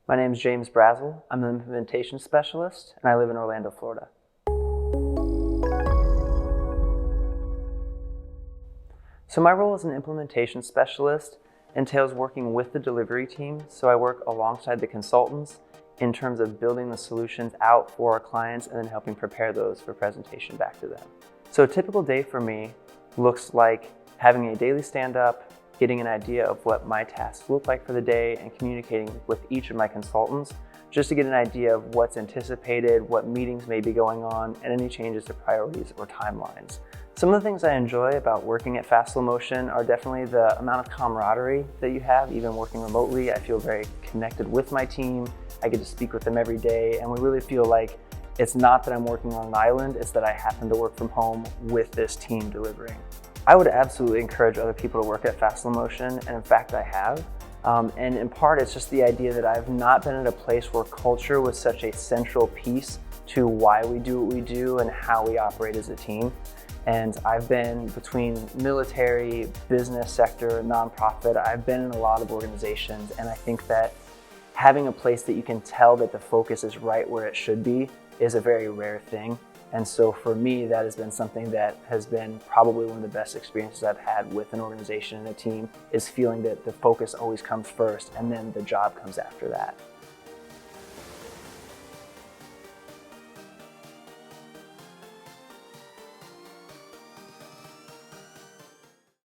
My name is James Brazill. I'm an implementation specialist, and I live in Orlando, Florida. So my role as an implementation specialist entails working with the delivery team. So I work alongside the consultants in terms of building the solutions out for our clients and then helping prepare those for presentation back to them. So a typical day for me looks like having a daily stand-up, getting an idea of what my tasks look like for the day, and communicating with each of my consultants just to get an idea of what's anticipated, what meetings may be going on, and any changes to priorities or timelines. Some of the things I enjoy about working at Fast Slow Motion are definitely the amount of camaraderie that you have, even working remotely. I feel very connected with my team. I get to speak with them every day, and we really feel like it's not that I'm working on an island, it's that I happen to work from home with this team delivering. I would absolutely encourage other people to work at Fast Slow Motion, and in fact I have. And in part it's just the idea that I've not been at a place where culture was such a central piece to why we do what we do and how we operate as a team. And I've been between military, business sector, nonprofit. I've been in a lot of organizations, and I think that having a place that you can tell that the focus is right where it should be is a very rare thing. And so for me, that has been something that has been probably one of the best experiences I've had with an organization and a team, is feeling that the focus always comes first and then the job comes after that.